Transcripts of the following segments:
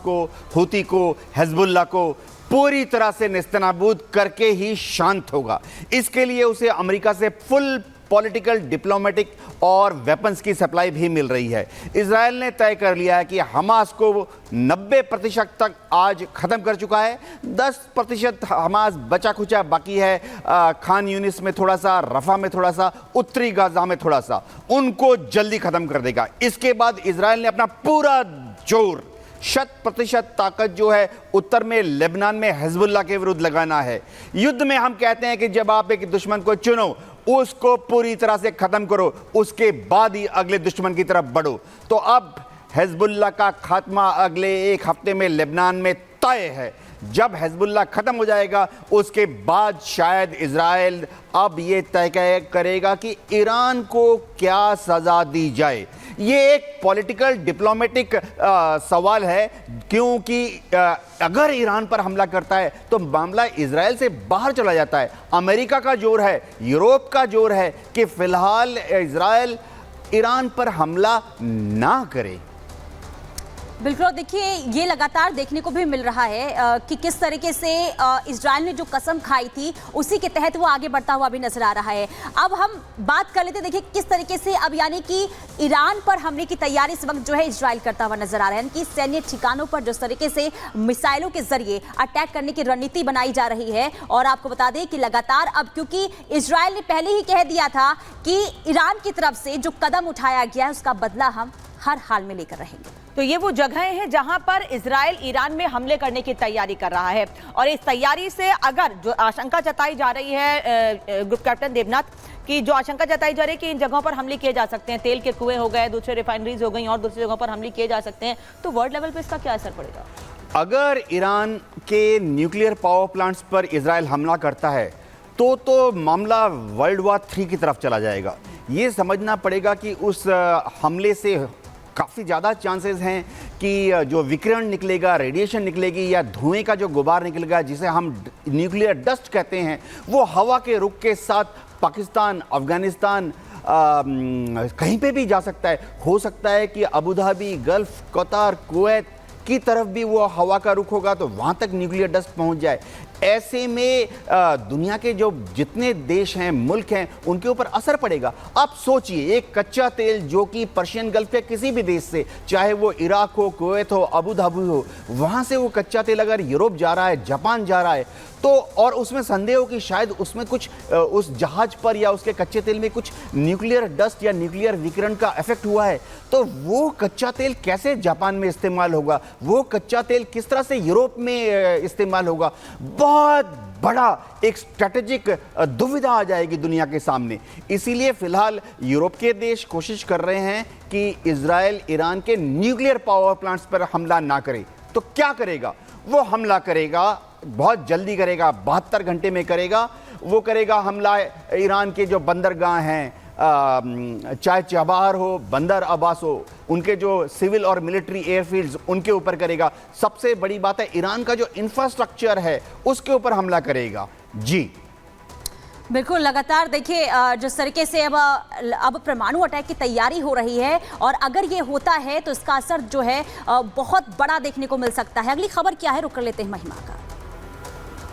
को, हुती को, हिजबुल्लाह को पूरी तरह से नेस्तनाबूद करके ही शांत होगा। इसके लिए उसे अमेरिका से फुल पॉलिटिकल, डिप्लोमेटिक और वेपन्स की सप्लाई भी मिल रही है। इजराइल ने तय कर लिया है कि हमास को 90% तक आज ख़त्म कर चुका है। 10% हमास बचा खुचा बाकी है, खान यूनिस में थोड़ा सा, रफा में थोड़ा सा, उत्तरी गाजा में थोड़ा सा, उनको जल्दी ख़त्म कर देगा। इसके बाद इजराइल ने अपना पूरा जोर, 100% ताकत जो है उत्तर में लेबनान में हिजबुल्लाह के विरुद्ध लगाना है। युद्ध में हम कहते हैं कि जब आप एक दुश्मन को चुनो, उसको पूरी तरह से खत्म करो, उसके बाद ही अगले दुश्मन की तरफ बढ़ो। तो अब हिजबुल्लाह का खात्मा अगले एक हफ्ते में लेबनान में तय है। जब हिजबुल्लाह खत्म हो जाएगा उसके बाद शायद इजराइल अब ये तय करेगा कि ईरान को क्या सजा दी जाए। ये एक पॉलिटिकल डिप्लोमेटिक सवाल है, क्योंकि अगर ईरान पर हमला करता है तो मामला इजराइल से बाहर चला जाता है। अमेरिका का जोर है, यूरोप का जोर है कि फिलहाल इजराइल ईरान पर हमला ना करे। बिल्कुल, देखिए ये लगातार देखने को भी मिल रहा है कि किस तरीके से इजराइल ने जो कसम खाई थी उसी के तहत वो आगे बढ़ता हुआ भी नजर आ रहा है। अब हम बात कर लेते, देखिए किस तरीके से अब यानी कि ईरान पर हमले की तैयारी इस वक्त जो है इजराइल करता हुआ नजर आ रहा है। यानी कि सैन्य ठिकानों पर जिस तरीके से मिसाइलों के जरिए अटैक करने की रणनीति बनाई जा रही है। और आपको बता दें कि लगातार अब, क्योंकि इजराइल ने पहले ही कह दिया था कि ईरान की तरफ से जो कदम उठाया गया है उसका बदला हम हर हाल में लेकर रहेंगे। तो ये वो जगहें हैं जहां पर इजराइल ईरान में हमले करने की तैयारी कर रहा है। और इस तैयारी से अगर जो आशंका जताई जा रही है ग्रुप कैप्टन देवनाथ की, जो आशंका जताई जा रही है कि इन जगहों पर हमले किए जा सकते हैं, तेल के कुएं हो गए, दूसरे रिफाइनरीज हो गई और दूसरी जगहों पर हमले किए जा सकते हैं, तो वर्ल्ड लेवल पर इसका क्या असर पड़ेगा? अगर ईरान के न्यूक्लियर पावर प्लांट्स पर इजराइल हमला करता है तो मामला वर्ल्ड वॉर 3 की तरफ चला जाएगा। ये समझना पड़ेगा कि उस हमले से काफ़ी ज़्यादा चांसेस हैं कि जो विकिरण निकलेगा, रेडिएशन निकलेगी या धुएं का जो गुबार निकलेगा, जिसे हम न्यूक्लियर डस्ट कहते हैं, वो हवा के रुख के साथ पाकिस्तान, अफगानिस्तान, कहीं पे भी जा सकता है। हो सकता है कि अबू धाबी, गल्फ, कतार, कुवैत की तरफ भी वो हवा का रुख होगा तो वहाँ तक न्यूक्लियर डस्ट पहुँच जाए। ऐसे में दुनिया के जो जितने देश हैं, मुल्क हैं, उनके ऊपर असर पड़ेगा। आप सोचिए, एक कच्चा तेल जो कि पर्शियन गल्फ के किसी भी देश से, चाहे वो इराक हो, कुवैत हो, अबू धाबी हो, वहाँ से वो कच्चा तेल अगर यूरोप जा रहा है, जापान जा रहा है, तो और उसमें संदेह हो कि शायद उसमें कुछ उस जहाज पर या उसके कच्चे तेल में कुछ न्यूक्लियर डस्ट या न्यूक्लियर विकिरण का इफेक्ट हुआ है, तो वो कच्चा तेल कैसे जापान में इस्तेमाल होगा, वो कच्चा तेल किस तरह से यूरोप में इस्तेमाल होगा। बहुत बड़ा एक स्ट्रेटेजिक दुविधा आ जाएगी दुनिया के सामने। इसीलिए फिलहाल यूरोप के देश कोशिश कर रहे हैं कि इजराइल ईरान के न्यूक्लियर पावर प्लांट्स पर हमला ना करे। तो क्या करेगा? वो हमला करेगा, बहुत जल्दी करेगा, 72 घंटे में करेगा। वो करेगा हमला ईरान के जो बंदरगाह हैं, चाहे चबार हो, बंदर अब्बास हो, उनके जो सिविल और मिलिट्री एयरफील्ड्स, उनके ऊपर करेगा। सबसे बड़ी बात है, ईरान का जो इंफ्रास्ट्रक्चर है उसके ऊपर हमला करेगा। जी बिल्कुल, लगातार देखिए जिस तरीके से अब परमाणु अटैक की तैयारी हो रही है और अगर ये होता है तो इसका असर जो है बहुत बड़ा देखने को मिल सकता है। अगली खबर क्या है, रुक कर लेते हैं महिमा का।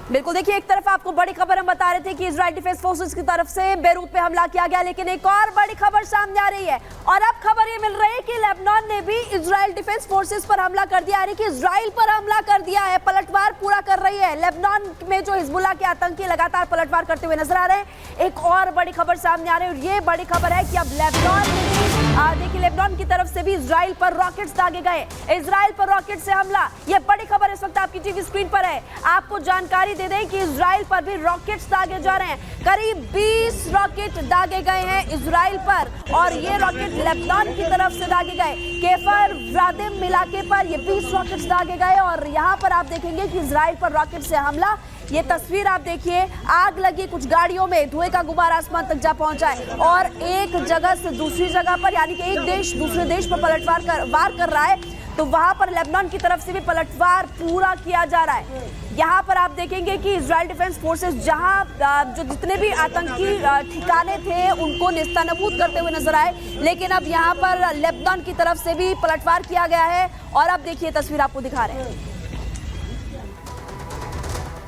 बिल्कुल, देखिए एक तरफ आपको बड़ी खबर हम बता रहे थे कि इजराइल डिफेंस फोर्सेस की तरफ से बेरूत पे हमला किया गया, लेकिन एक और बड़ी खबर सामने आ रही है और अब खबर ये मिल रही है कि लेबनान ने भी इजराइल डिफेंस फोर्सेस पर हमला कर दिया, यानी कि इजराइल पर हमला कर दिया है, पलटवार पूरा कर रही है। लेबनान में जो हिजबुल्लाह के आतंकी लगातार पलटवार करते हुए नजर आ रहे हैं। एक और बड़ी खबर सामने आ रही है और ये बड़ी खबर है कि अब लेबनान में देखिए लेबनान की तरफ से भी इजराइल पर रॉकेट्स दागे गए, इजराइल पर रॉकेट से हमला। यह बड़ी खबर इस वक्त आपकी टीवी स्क्रीन पर है। आपको जानकारी दे दें कि इजराइल पर भी रॉकेट्स दागे जा रहे हैं। करीब 20 रॉकेट दागे गए हैं इजराइल पर और ये रॉकेट लेबनान की तरफ से दागे गए। केफर व्रादिम इलाके पर ये 20 रॉकेट्स दागे गए और यहाँ पर आप देखेंगे कि इजराइल पर रॉकेट से हमला। ये तस्वीर आप देखिए, आग लगी कुछ गाड़ियों में, धुएं का गुबार आसमान तक जा पहुंचा है और एक जगह से दूसरी जगह पर, यानी कि एक देश दूसरे देश पर पलटवार वार कर रहा है। तो वहां पर लेबनान की तरफ से भी पलटवार पूरा किया जा रहा है। यहाँ पर आप देखेंगे कि इजराइल डिफेंस फोर्सेस जहां जो जितने भी आतंकी ठिकाने थे उनको नेस्तनाबूद करते हुए नजर आए, लेकिन अब यहाँ पर लेबनान की तरफ से भी पलटवार किया गया है। और अब देखिए तस्वीर आपको दिखा रहे हैं।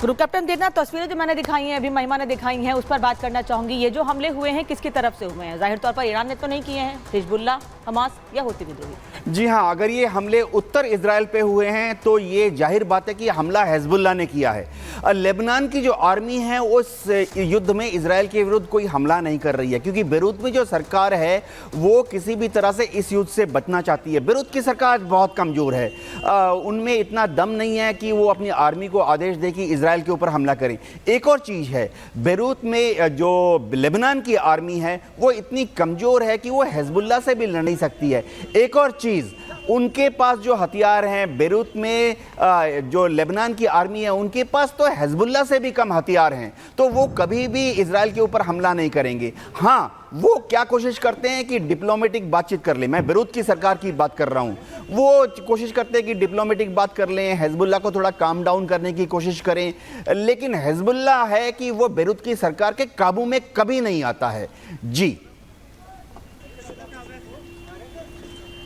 ग्रुप कैप्टन देखना, तस्वीरें जो मैंने दिखाई हैं, अभी महिमा ने दिखाई हैं, उस पर बात करना चाहूंगी। ये जो हमले हुए हैं किसकी तरफ से हुए हैं? जाहिर तौर पर ईरान ने तो नहीं किए हैं, हिजबुल्लाह, हमास या होती विद्रोही? जी हाँ, अगर ये हमले उत्तर इजराइल पे हुए हैं तो ये जाहिर बात है कि हमला हिजबुल्लाह ने किया है। लेबनान की जो आर्मी है उस युद्ध में इजराइल के विरुद्ध कोई हमला नहीं कर रही है, क्योंकि बेरूत में जो सरकार है वो किसी भी तरह से इस युद्ध से बचना चाहती है। बेरूत की सरकार बहुत कमज़ोर है, उनमें इतना दम नहीं है कि वो अपनी आर्मी को आदेश दे कि इजराइल के ऊपर हमला करें। एक और चीज़ है, बेरूत में जो लेबनान की आर्मी है वो इतनी कमज़ोर है कि वो हिजबुल्लाह से भी लड़ नहीं सकती है। एक और चीज़, उनके पास जो हथियार हैं बेरूत में, जो लेबनान की आर्मी है उनके पास तो हिजबुल्लाह से भी कम हथियार हैं, तो वो कभी भी इजराइल के ऊपर हमला नहीं करेंगे। हाँ, वो क्या कोशिश करते हैं कि डिप्लोमेटिक बातचीत कर लें। मैं बेरूत की सरकार की बात कर रहा हूँ। वो कोशिश करते हैं कि डिप्लोमेटिक बात कर लें, हिजबुल्लाह को थोड़ा काम डाउन करने की कोशिश करें, लेकिन हिजबुल्लाह है कि वो बेरूत की सरकार के काबू में कभी नहीं आता है। जी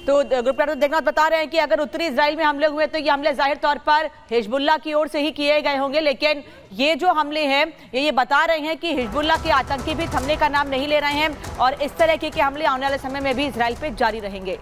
तो ग्रुप कैप्टन देखना बता रहे हैं कि अगर उत्तरी इजराइल में हमले हुए तो ये हमले जाहिर तौर पर हिजबुल्लाह की ओर से ही किए गए होंगे, लेकिन ये जो हमले हैं ये बता रहे हैं कि हिजबुल्लाह के आतंकी भी थमने का नाम नहीं ले रहे हैं और इस तरह के हमले आने वाले समय में भी इजराइल पे जारी रहेंगे।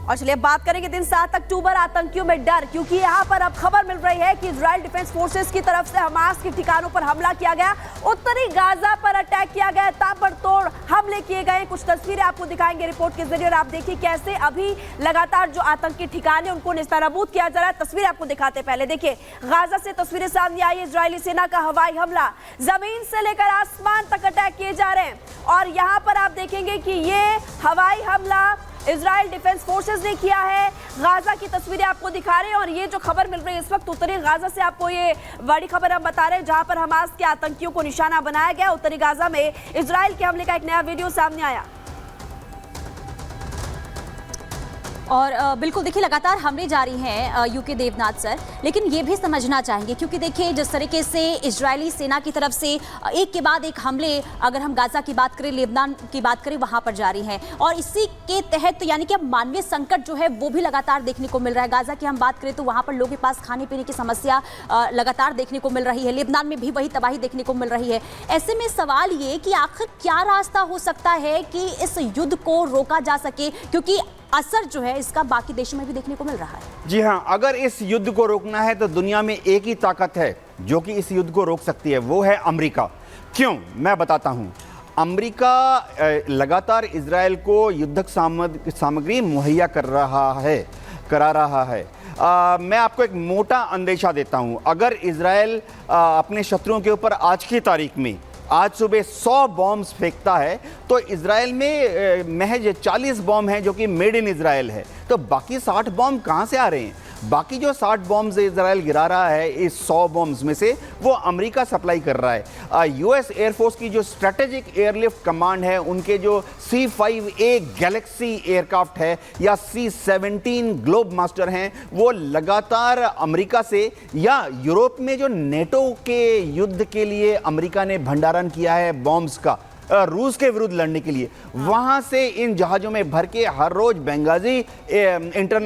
और चलिए बात करेंगे दिन 7 अक्टूबर, आतंकियों में डर, क्योंकि यहाँ पर अब खबर मिल रही है कि इजराइल डिफेंस फोर्सेस की तरफ से हमास के ठिकानों पर हमला किया गया, उत्तरी गाजा पर अटैक किया गया, ताबड़तोड़ हमले किए गए। कुछ तस्वीरें आपको दिखाएंगे रिपोर्ट के जरिए और आप देखिए कैसे अभी लगातार जो आतंकी ठिकाने उनको नेस्तनाबूद किया जा रहा है। तस्वीर आपको दिखाते पहले देखिए, गाजा से तस्वीरें सामने आई। इजरायली सेना का हवाई हमला, जमीन से लेकर आसमान तक अटैक किए जा रहे हैं और यहाँ पर आप देखेंगे कि ये हवाई हमला इजराइल डिफेंस फोर्सेस ने किया है। गाजा की तस्वीरें आपको दिखा रहे हैं और ये जो खबर मिल रही है इस वक्त उत्तरी गाजा से, आपको ये बड़ी खबर हम बता रहे हैं जहां पर हमास के आतंकियों को निशाना बनाया गया। उत्तरी गाजा में इजराइल के हमले का एक नया वीडियो सामने आया। और बिल्कुल देखिए लगातार हमले जारी हैं यूके देवनाथ सर, लेकिन ये भी समझना चाहेंगे क्योंकि देखिए जिस तरीके से इजरायली सेना की तरफ से एक के बाद एक हमले, अगर हम गाजा की बात करें, लेबनान की बात करें, वहाँ पर जारी हैं और इसी के तहत यानी कि अब मानवीय संकट जो है वो भी लगातार देखने को मिल रहा है। गाजा की हम बात करें तो वहाँ पर लोगों के पास खाने पीने की समस्या लगातार देखने को मिल रही है। लेबनान में भी वही तबाही देखने को मिल रही है। ऐसे में सवाल ये कि आखिर क्या रास्ता हो सकता है कि इस युद्ध को रोका जा सके, क्योंकि असर जो है इसका बाकी देशों में भी देखने को मिल रहा है। जी हाँ, अगर इस युद्ध को रोकना है तो दुनिया में एक ही ताकत है जो कि इस युद्ध को रोक सकती है, वो है अमेरिका। क्यों, मैं बताता हूँ। अमेरिका लगातार इजराइल को युद्धक सामग्री मुहैया करा रहा है। मैं आपको एक मोटा अंदेशा देता हूँ, अगर इजराइल अपने शत्रुओं के ऊपर आज की तारीख में आज सुबह 100 बॉम्ब्स फेंकता है तो इजराइल में महज 40 बॉम्ब हैं जो कि मेड इन इजराइल है, तो बाकी 60 बॉम्ब कहाँ से आ रहे हैं? बाकी जो 60 बॉम्ब्स इजराइल गिरा रहा है, इस 100 बॉम्ब्स में से वो अमेरिका सप्लाई कर रहा है। यूएस एयरफोर्स की जो स्ट्रेटेजिक एयरलिफ्ट कमांड है, उनके जो C-5A गैलेक्सी एयरक्राफ्ट है या C-17 ग्लोब मास्टर हैं, वो लगातार अमेरिका से या यूरोप में जो नेटो के युद्ध के लिए अमेरिका ने भंडारण किया है बॉम्ब्स का, रूस के विरुद्ध लड़ने के लिए, वहां से इन जहाजों में भर के हर रोज बेंगाजी इंटरनेशनल